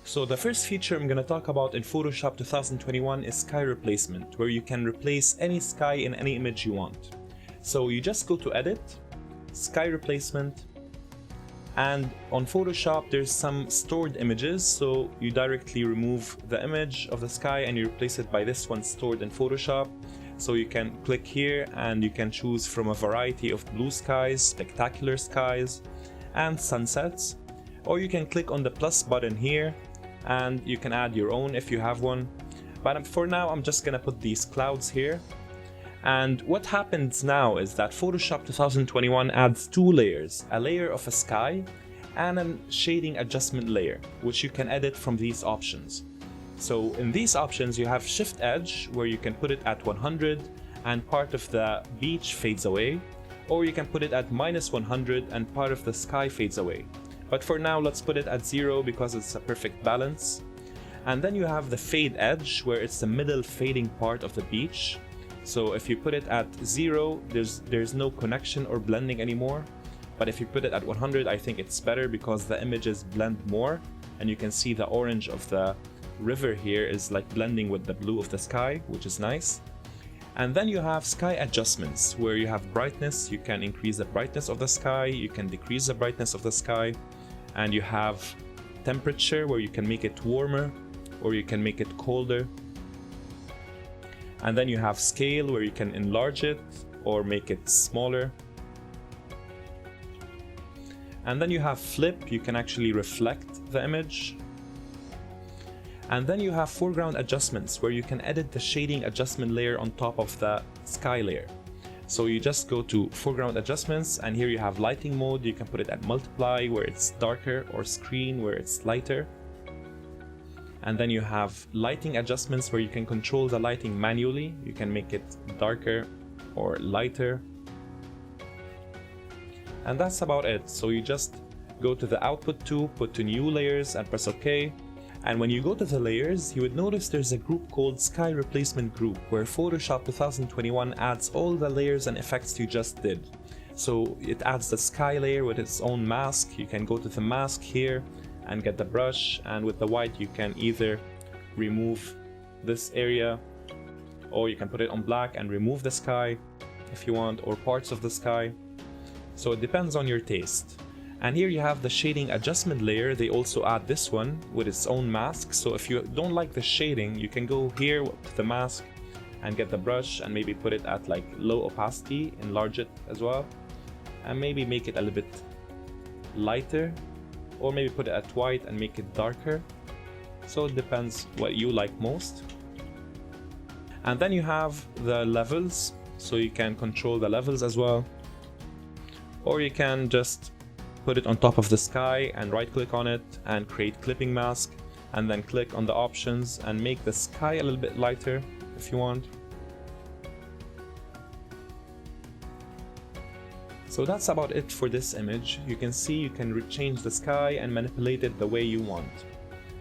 So the first feature I'm going to talk about in Photoshop 2021 is sky replacement, where you can replace any sky in any image you want. So you just go to Edit, Sky Replacement, and on Photoshop there's some stored images, so you directly remove the image of the sky and you replace it by this one stored in Photoshop. So you can click here and you can choose from a variety of blue skies, spectacular skies, and sunsets. Or you can click on the plus button here and you can add your own if you have one. But for now I'm just gonna put these clouds here. And what happens now is that Photoshop 2021 adds two layers, a layer of a sky and a shading adjustment layer, which you can edit from these options. So in these options you have Shift Edge, where you can put it at 100 and part of the beach fades away, or you can put it at -100 and part of the sky fades away. But for now let's put it at 0 because it's a perfect balance. And then you have the Fade Edge, where it's the middle fading part of the beach. So if you put it at 0, there's no connection or blending anymore. But if you put it at 100, I think it's better because the images blend more, and you can see the orange of the river here is like blending with the blue of the sky, which is nice. And then you have sky adjustments, where you have brightness. You can increase the brightness of the sky, you can decrease the brightness of the sky, and you have temperature, where you can make it warmer or you can make it colder. And then you have scale, where you can enlarge it or make it smaller. And then you have flip, you can actually reflect the image. And then you have foreground adjustments, where you can edit the shading adjustment layer on top of the sky layer. So you just go to foreground adjustments, and here you have lighting mode. You can put it at multiply, where it's darker, or screen, where it's lighter. And then you have lighting adjustments, where you can control the lighting manually. You can make it darker or lighter. And that's about it. So you just go to the output tool, put to new layers and press OK. And when you go to the layers, you would notice there's a group called Sky Replacement Group, where Photoshop 2021 adds all the layers and effects you just did. So it adds the sky layer with its own mask. You can go to the mask here and get the brush, and with the white you can either remove this area, or you can put it on black and remove the sky if you want, or parts of the sky. So it depends on your taste. And here you have the shading adjustment layer. They also add this one with its own mask. So if you don't like the shading, you can go here to the mask and get the brush and maybe put it at like low opacity, enlarge it as well, and maybe make it a little bit lighter, or maybe put it at white and make it darker. So it depends what you like most. And then you have the levels, so you can control the levels as well, or you can just put it on top of the sky and right click on it and create clipping mask, and then click on the options and make the sky a little bit lighter if you want. So that's about it for this image. You can see you can change the sky and manipulate it the way you want.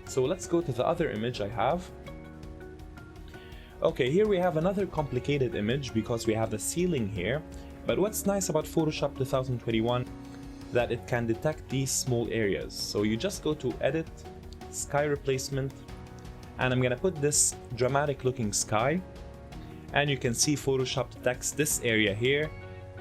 So let's go to the other image I have. Okay, here we have another complicated image because we have the ceiling here. But what's nice about Photoshop 2021 that it can detect these small areas. So you just go to Edit, Sky Replacement, and I'm gonna put this dramatic looking sky, and you can see Photoshop detects this area here,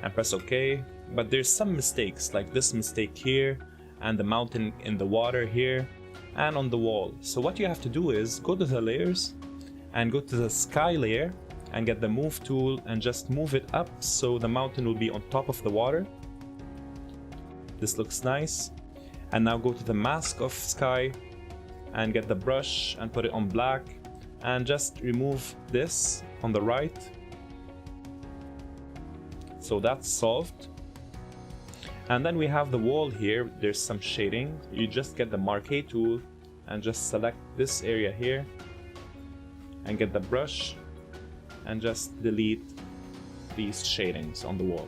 and press OK. But there's some mistakes, like this mistake here, and the mountain in the water here, and on the wall. So what you have to do is go to the layers and go to the sky layer and get the move tool and just move it up so the mountain will be on top of the water. This looks nice. And now go to the mask of sky and get the brush and put it on black and just remove this on the right. So that's solved. And then we have the wall here. There's some shading. You just get the marquee tool and just select this area here and get the brush and just delete these shadings on the wall.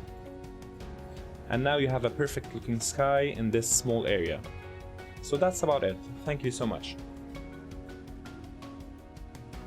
And now you have a perfect looking sky in this small area. So that's about it. Thank you so much.